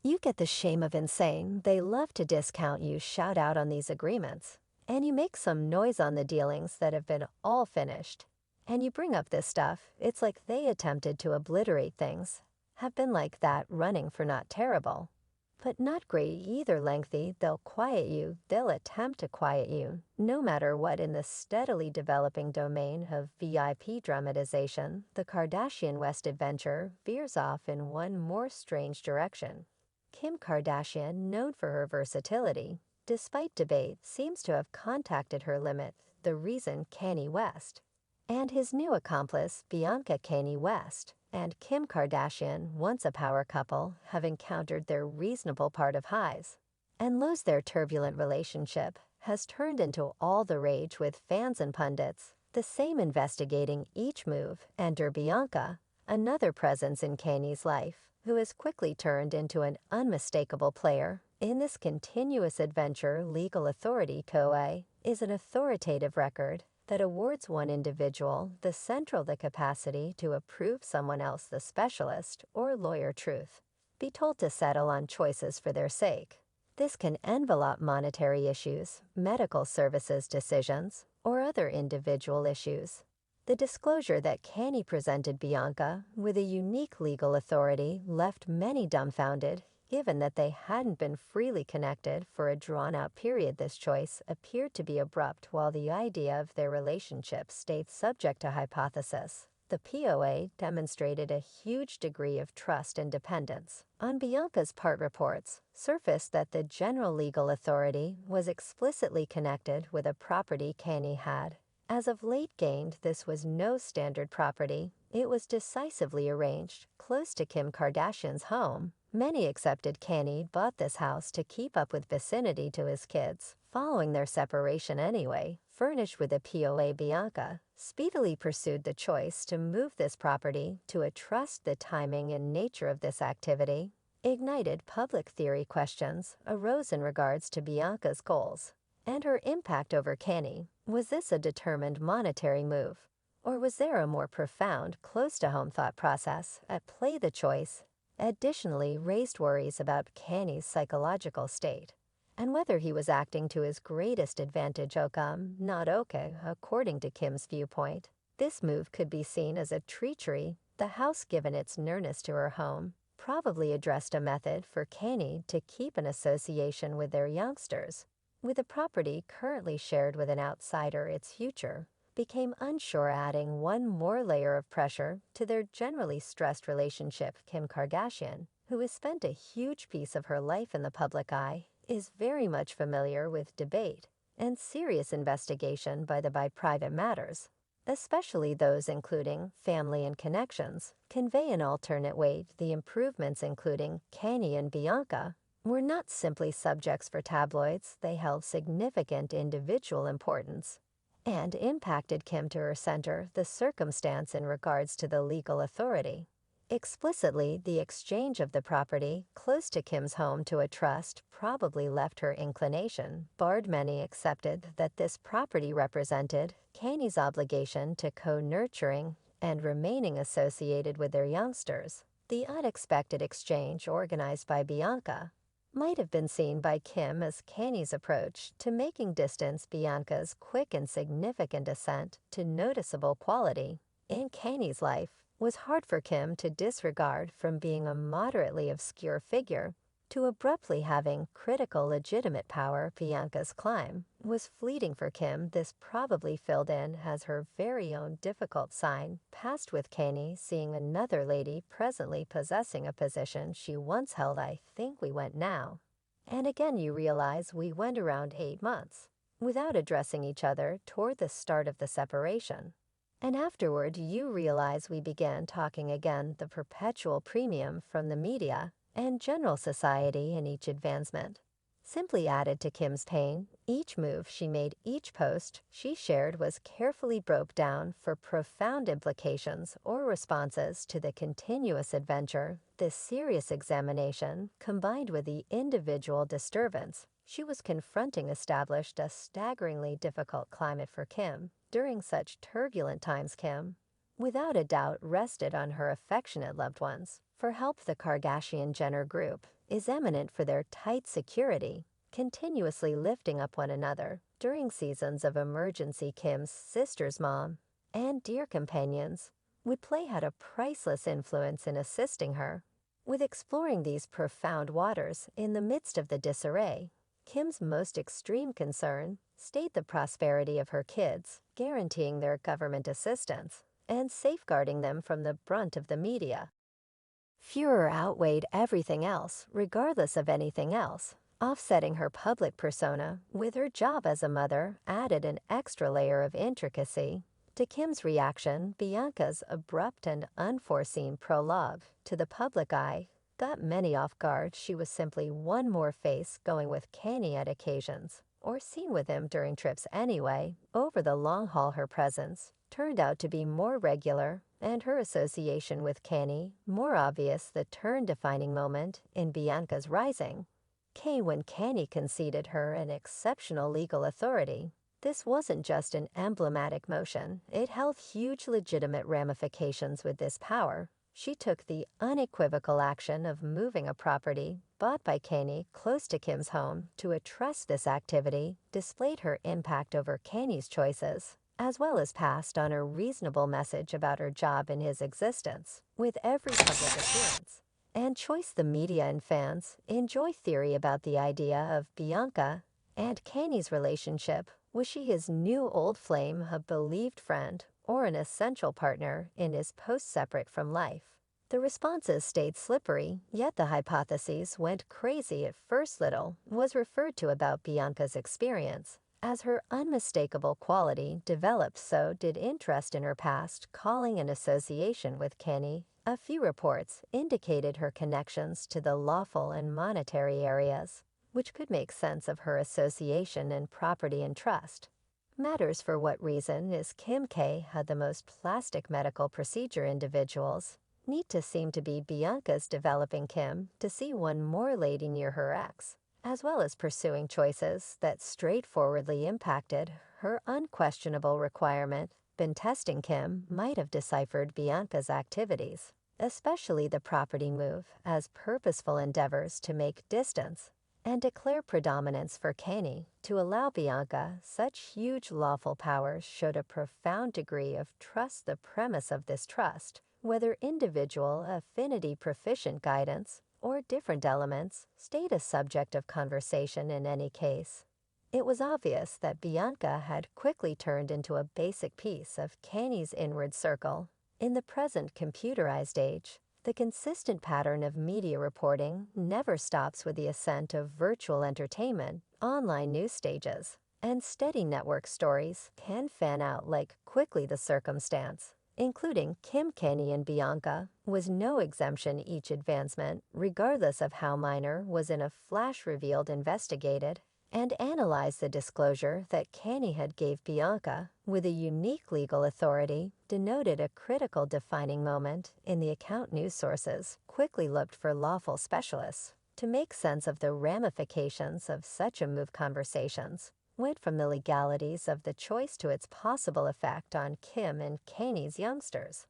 You get the shame of insane. They love to discount you, shout out on these agreements. And you make some noise on the dealings that have been all finished. And you bring up this stuff, it's like they attempted to obliterate things. Have been like that running for not terrible. But not great either lengthy, they'll quiet you, they'll attempt to quiet you, no matter what. In the steadily developing domain of VIP dramatization, the Kardashian West adventure veers off in one more strange direction. Kim Kardashian, known for her versatility, despite debate, seems to have contacted her limit, the reason Kanye West and his new accomplice, Bianca Kanye West, and Kim Kardashian, once a power couple, have encountered their reasonable part of highs and lows. Their turbulent relationship has turned into all the rage with fans and pundits, the same investigating each move. Enter Bianca, another presence in Kanye's life, who has quickly turned into an unmistakable player in this continuous adventure. Legal authority (COA) is an authoritative record that awards one individual the central the capacity to approve someone else the specialist or lawyer truth, be told to settle on choices for their sake. This can envelop monetary issues, medical services decisions, or other individual issues. The disclosure that Kanye presented Bianca with a unique legal authority left many dumbfounded, given that they hadn't been freely connected for a drawn-out period. This choice appeared to be abrupt while the idea of their relationship stayed subject to hypothesis. The POA demonstrated a huge degree of trust and dependence on Bianca's part. Reports surfaced that the general legal authority was explicitly connected with a property Kanye had as of late gained. This was no standard property. It was decisively arranged close to Kim Kardashian's home. Many accepted Kanye bought this house to keep up with vicinity to his kids, following their separation anyway. Furnished with a POA, Bianca speedily pursued the choice to move this property to a trust. The timing and nature of this activity ignited public theory. Questions arose in regards to Bianca's goals and her impact over Kanye. Was this a determined monetary move? Or was there a more profound, close-to-home thought process at play? The choice additionally raised worries about Kanye's psychological state and whether he was acting to his greatest advantage. Not okay, according to Kim's viewpoint. This move could be seen as a treachery. The house, given its nearness to her home, probably addressed a method for Kanye to keep an association with their youngsters. With the property currently shared with an outsider, its future became unsure, adding one more layer of pressure to their generally stressed relationship. Kim Kardashian, who has spent a huge piece of her life in the public eye, is very much familiar with debate and serious investigation by private matters, especially those including family and connections. Convey an alternate weight. The improvements, including Kanye and Bianca, were not simply subjects for tabloids. They held significant individual importance and impacted Kim to her center. The circumstance in regards to the legal authority explicitly, the exchange of the property close to Kim's home to a trust probably left her inclination barred. Many accepted that this property represented Kanye's obligation to co-nurturing and remaining associated with their youngsters. The unexpected exchange organized by Bianca might have been seen by Kim as Kanye's approach to making distance. Bianca's quick and significant ascent to noticeable quality in Kanye's life was hard for Kim to disregard. From being a moderately obscure figure to abruptly having critical legitimate power, Bianca's climb was fleeting for Kim. This probably filled in as her very own difficult sign passed with Kanye seeing another lady presently possessing a position she once held. I think we went now. And again you realize we went around 8 months without addressing each other toward the start of the separation. And afterward you realize we began talking again. The perpetual premium from the media and general society in each advancement simply added to Kim's pain. Each move she made, each post she shared was carefully broke down for profound implications or responses to the continuous adventure. This serious examination, combined with the individual disturbance she was confronting, established a staggeringly difficult climate for Kim. During such turbulent times, Kim without a doubt rested on her affectionate loved ones. For help, the Kardashian-Jenner group is eminent for their tight security, continuously lifting up one another during seasons of emergency. Kim's sister's mom and dear companions would play had a priceless influence in assisting her with exploring these profound waters. In the midst of the disarray, Kim's most extreme concern stayed the prosperity of her kids, guaranteeing their government assistance and safeguarding them from the brunt of the media. Furor outweighed everything else, regardless of anything else. Offsetting her public persona with her job as a mother added an extra layer of intricacy to Kim's reaction. Bianca's abrupt and unforeseen prologue to the public eye got many off guard. She was simply one more face going with Kanye at occasions, or seen with him during trips anyway. Over the long haul, her presence turned out to be more regular, and her association with Kanye more obvious. The turn-defining moment in Bianca's rising came when Kanye conceded her an exceptional legal authority. This wasn't just an emblematic motion, it held huge legitimate ramifications. With this power, she took the unequivocal action of moving a property bought by Kanye close to Kim's home to a trust. This activity displayed her impact over Kanye's choices, as well as passed on a reasonable message about her job in his existence. With every public appearance and choice, the media and fans enjoy theory about the idea of Bianca and Kanye's relationship. Was she his new old flame, a believed friend, or an essential partner in his post-separate from life? The responses stayed slippery, yet the hypotheses went crazy. At first, little was referred to about Bianca's experience. As her unmistakable quality developed, so did interest in her past, calling and association with Kanye. A few reports indicated her connections to the lawful and monetary areas, which could make sense of her association and property and trust matters. For what reason is Kim K had the most plastic medical procedure? Individuals need to seem to be Bianca's developing Kim to see one more lady near her ex, as well as pursuing choices that straightforwardly impacted her unquestionable requirement. Been testing Kim might have deciphered Bianca's activities, especially the property move, as purposeful endeavors to make distance and declare predominance for Kanye. To allow Bianca such huge lawful powers showed a profound degree of trust. The premise of this trust, whether individual affinity, proficient guidance, or different elements, stayed a subject of conversation. In any case, it was obvious that Bianca had quickly turned into a basic piece of Kanye's inward circle. In the present computerized age, the consistent pattern of media reporting never stops. With the ascent of virtual entertainment, online news stages, and steady network stories can fan out like quickly. The circumstance, including Kim, Kanye, and Bianca, was no exemption. Each advancement, regardless of how minor, was in a flash revealed, investigated, and analyzed. The disclosure that Kanye had gave Bianca with a unique legal authority denoted a critical defining moment in the account. News sources quickly looked for lawful specialists to make sense of the ramifications of such a move. Conversations went from the legalities of the choice to its possible effect on Kim and Kanye's youngsters.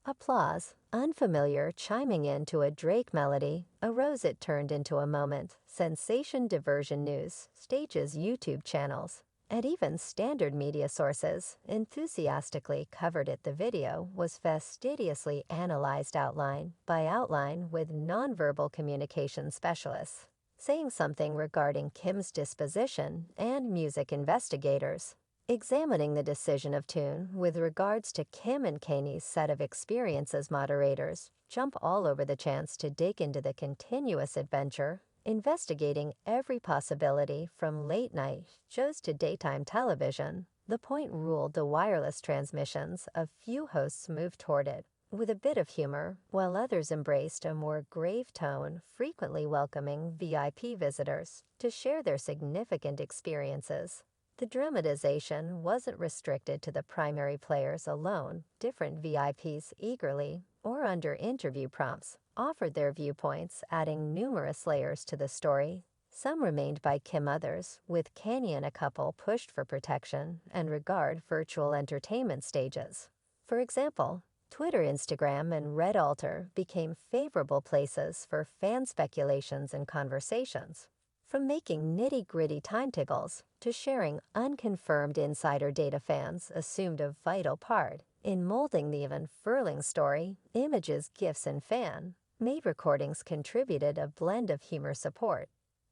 Applause, unfamiliar, chiming into a Drake melody, arose. It turned into a moment. Sensation, diversion, news stages, YouTube channels, and even standard media sources enthusiastically covered it. The video was fastidiously analyzed outline by outline with nonverbal communication specialists saying something regarding Kim's disposition, and music investigators examining the decision of tune with regards to Kim and Kanye's set of experiences. Moderators jump all over the chance to dig into the continuous adventure, investigating every possibility from late-night shows to daytime television. The point ruled the wireless transmissions. A few hosts moved toward it with a bit of humor, while others embraced a more grave tone, frequently welcoming VIP visitors to share their significant experiences. The dramatization wasn't restricted to the primary players alone. Different VIPs eagerly, or under interview prompts, offered their viewpoints, adding numerous layers to the story. Some remained by Kim, others, with Kanye and a couple, pushed for protection and regard virtual entertainment stages. For example, Twitter, Instagram, and Red became favorable places for fan speculations and conversations. From making nitty-gritty time tickles to sharing unconfirmed insider data fans assumed a vital part in molding the unfurling story, images, gifs, and fan-made recordings contributed a blend of humor support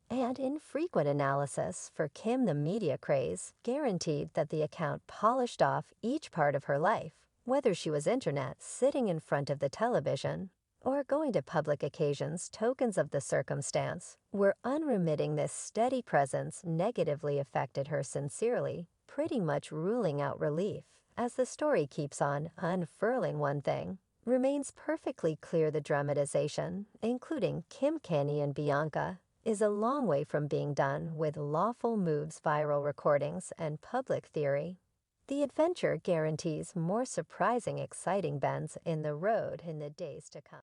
and infrequent analysis for Kim. The media craze guaranteed that the account polished off each part of her life, whether she was internet sitting in front of the television or going to public occasions. Tokens of the circumstance were unremitting. This steady presence negatively affected her sincerely, pretty much ruling out relief. As the story keeps on unfurling, one thing remains perfectly clear: the dramatization, including Kanye and Bianca, is a long way from being done with lawful moves, viral recordings, and public theory. The adventure guarantees more surprising, exciting bends in the road in the days to come.